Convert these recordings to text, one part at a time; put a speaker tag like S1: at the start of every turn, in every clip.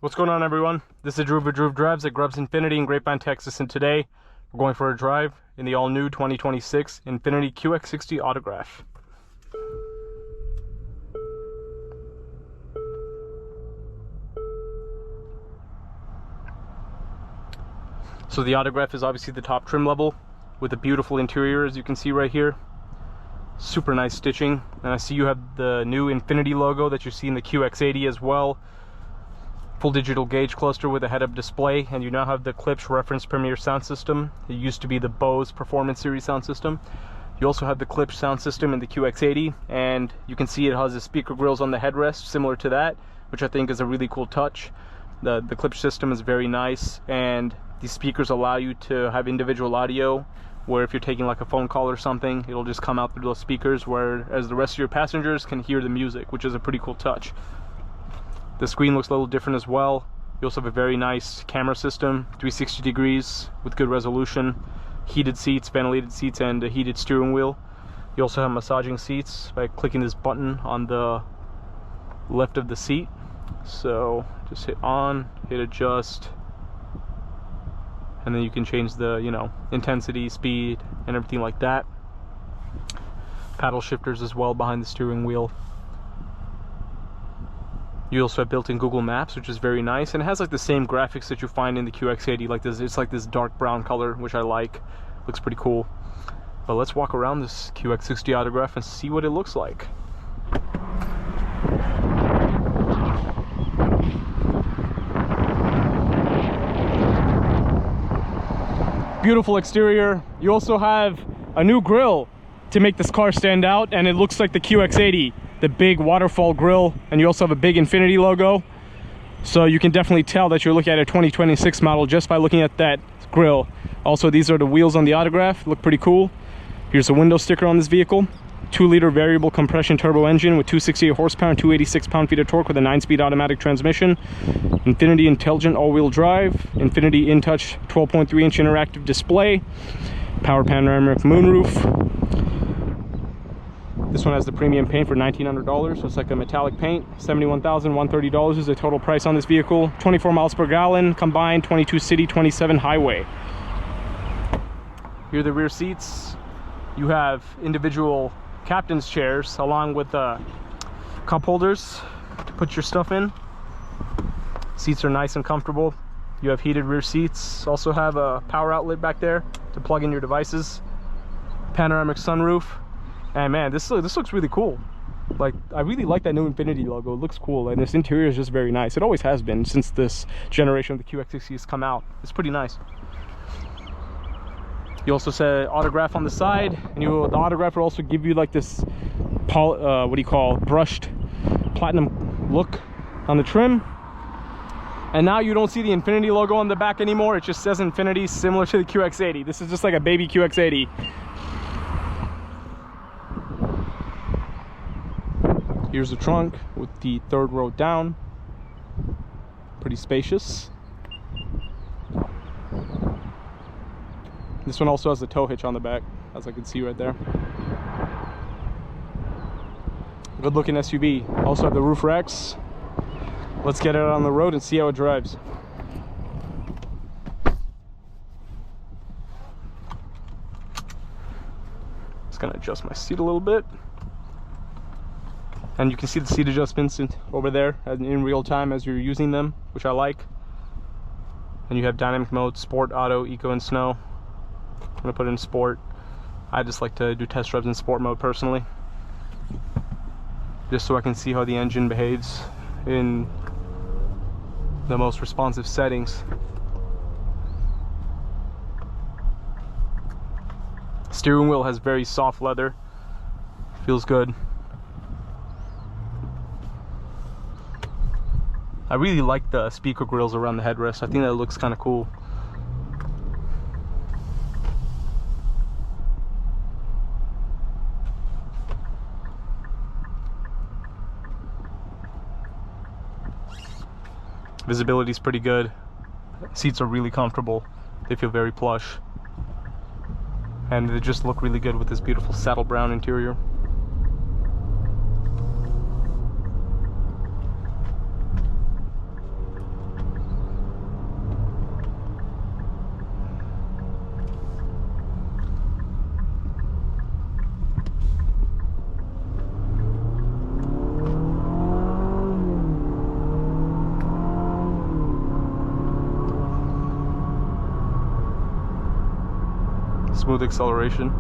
S1: What's going on, everyone? This is Drew of Drew Drives at Grubbs Infiniti in Grapevine, Texas, and today we're going for a drive in the all-new 2026 INFINITI QX60 Autograph. So the Autograph is obviously the top trim level with a beautiful interior, as you can see right here. Super nice stitching, and I see you have the new INFINITI logo that you see in the QX80 as well. Full digital gauge cluster with a head-up display, and you now have the Klipsch reference Premier sound system. It used to be the Bose Performance Series sound system. You also have the Klipsch sound system in the QX80, and you can see it has the speaker grills on the headrest similar to that, which I think is a really cool touch. The Klipsch system is very nice, and these speakers allow you to have individual audio, where if you're taking like a phone call or something, it'll just come out through those speakers, whereas the rest of your passengers can hear the music, which is a pretty cool touch. The screen looks a little different as well. You also have a very nice camera system, 360 degrees with good resolution, heated seats, ventilated seats, and a heated steering wheel. You also have massaging seats by clicking this button on the left of the seat. So just hit on, hit adjust, and then you can change the, intensity, speed, and everything like that. Paddle shifters as well behind the steering wheel. You also have built-in Google Maps, which is very nice, and it has like the same graphics that you find in the QX80, like this. It's like this dark brown color, which I like. Looks pretty cool. But let's walk around this QX60 Autograph and see what it looks like. Beautiful exterior. You also have a new grille to make this car stand out, and it looks like the QX80. The big waterfall grille, and you also have a big INFINITI logo, so you can definitely tell that you're looking at a 2026 model just by looking at that grille. Also, these are the wheels on the Autograph, look pretty cool. Here's a window sticker on this vehicle. 2-liter variable compression turbo engine with 268 horsepower and 286 pound-feet of torque with a 9-speed automatic transmission. INFINITI intelligent all-wheel drive. INFINITI InTouch 12.3-inch interactive display. Power panoramic moonroof. This one has the premium paint for $1,900, so it's like a metallic paint. $71,130 is the total price on this vehicle. 24 miles per gallon, combined 22 city, 27 highway. Here are the rear seats. You have individual captain's chairs along with cup holders to put your stuff in. Seats are nice and comfortable. You have heated rear seats. Also have a power outlet back there to plug in your devices. Panoramic sunroof. And man, this looks really cool. Like, I really like that new INFINITI logo. It looks cool, and this interior is just very nice. It always has been since this generation of the QX60 has come out. It's pretty nice. You also say Autograph on the side, and the Autograph will also give you like this brushed platinum look on the trim. And now you don't see the INFINITI logo on the back anymore. It just says INFINITI, similar to the QX80. This is just like a baby QX80. Here's the trunk with the third row down. Pretty spacious. This one also has a tow hitch on the back, as I can see right there. Good looking SUV. Also have the roof racks. Let's get it out on the road and see how it drives. Just gonna adjust my seat a little bit. And you can see the seat adjustments over there in real time as you're using them, which I like. And you have dynamic mode, sport, auto, eco, and snow. I'm gonna put it in sport. I just like to do test drives in sport mode personally, just so I can see how the engine behaves in the most responsive settings. Steering wheel has very soft leather, feels good. I really like the speaker grills around the headrest. I think that looks kind of cool. Visibility is pretty good. Seats are really comfortable. They feel very plush. And they just look really good with this beautiful saddle brown interior. Smooth acceleration.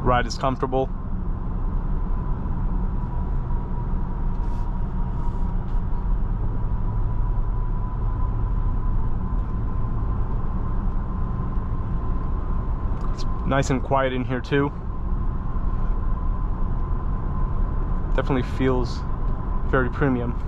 S1: Ride is comfortable. It's nice and quiet in here too. Definitely feels very premium.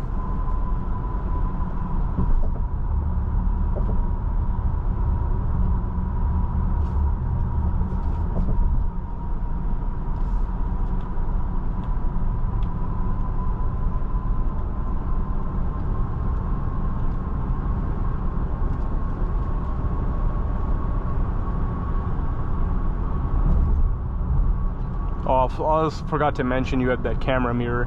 S1: Oh, I also forgot to mention you have that camera mirror.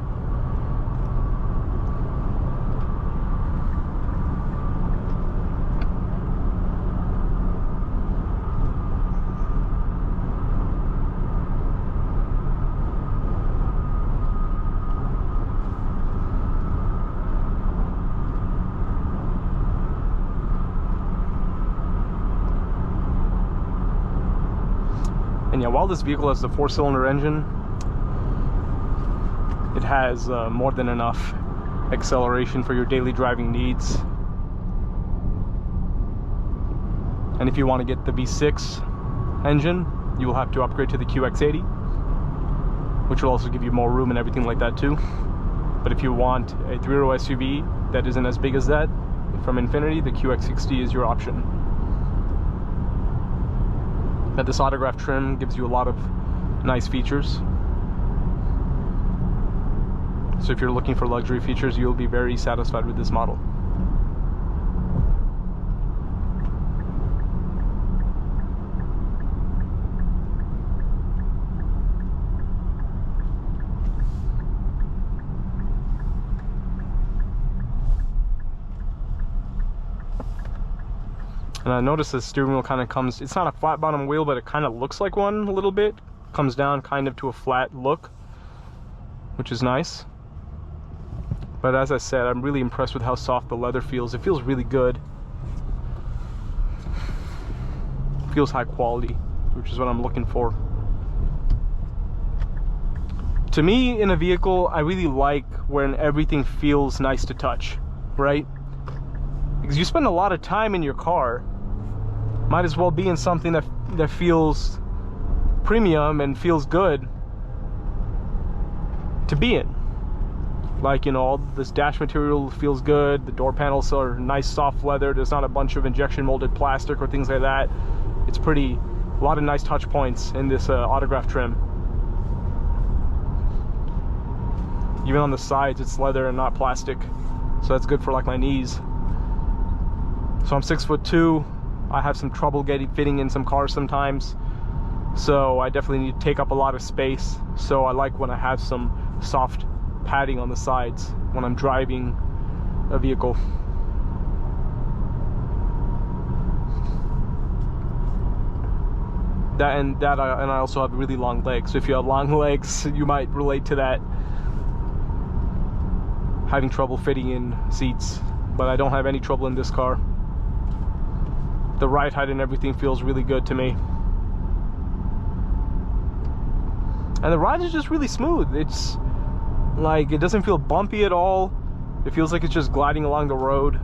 S1: And yeah, while this vehicle has the 4-cylinder engine, it has more than enough acceleration for your daily driving needs. And if you want to get the V6 engine, you will have to upgrade to the QX80, which will also give you more room and everything like that too. But if you want a 3-row SUV that isn't as big as that from Infiniti, the QX60 is your option. But this autograph trim gives you a lot of nice features. So if you're looking for luxury features, you'll be very satisfied with this model. And I noticed the steering wheel kind of comes, it's not a flat bottom wheel, but it kind of looks like one a little bit. Comes down kind of to a flat look, which is nice. But as I said, I'm really impressed with how soft the leather feels. It feels really good. It feels high quality, which is what I'm looking for. To me, in a vehicle, I really like when everything feels nice to touch, right? Because you spend a lot of time in your car, might as well be in something that feels premium and feels good to be in. Like, you know, all this dash material feels good, the door panels are nice soft leather, there's not a bunch of injection molded plastic or things like that. It's pretty, a lot of nice touch points in this autograph trim. Even on the sides, it's leather and not plastic, so that's good for like my knees. So I'm 6'2". I have some trouble fitting in some cars sometimes, so I definitely need to take up a lot of space. So I like when I have some soft padding on the sides when I'm driving a vehicle. And I also have really long legs. So if you have long legs, you might relate to that, having trouble fitting in seats. But I don't have any trouble in this car. The ride height and everything feels really good to me. And the ride is just really smooth. It's like, it doesn't feel bumpy at all. It feels like it's just gliding along the road.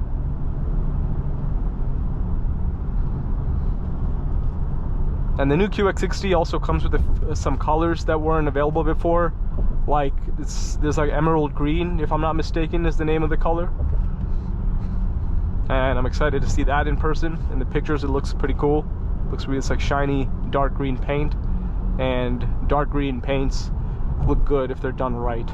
S1: And the new QX60 also comes with some colors that weren't available before. Like, there's like emerald green, if I'm not mistaken, is the name of the color. And I'm excited to see that in person. In the pictures, it looks pretty cool. Looks really, it's like shiny dark green paint, and dark green paints look good if they're done right.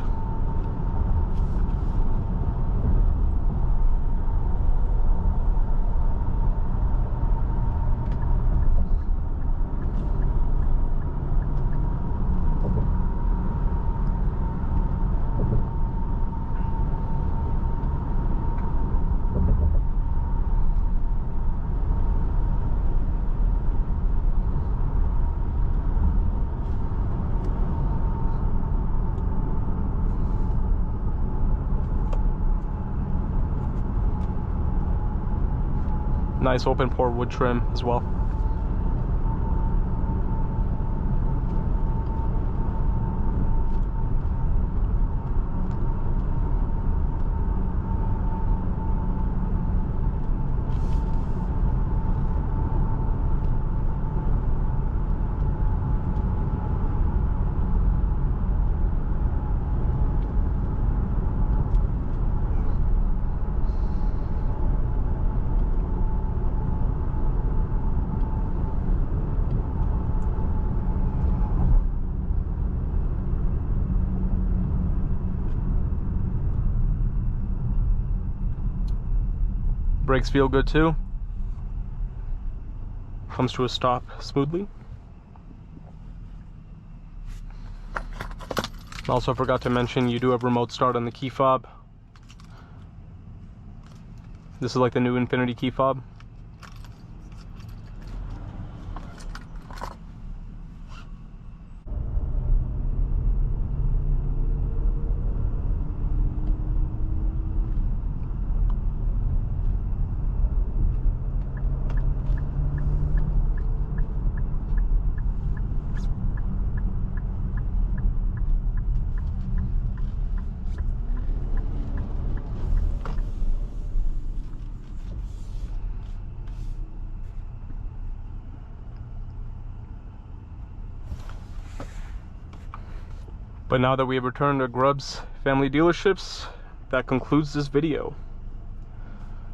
S1: Nice open pore wood trim as well. Brakes feel good too. Comes to a stop smoothly. Also forgot to mention you do have remote start on the key fob. This is like the new Infiniti key fob. But now that we have returned to Grubbs Family Dealerships, that concludes this video.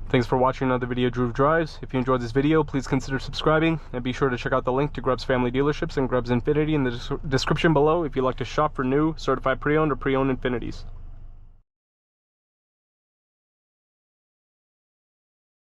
S1: Thanks for watching another video, Drew Drives. If you enjoyed this video, please consider subscribing, and be sure to check out the link to Grubbs Family Dealerships and Grubbs Infiniti in the description below if you'd like to shop for new, certified pre-owned, or pre-owned Infinitis.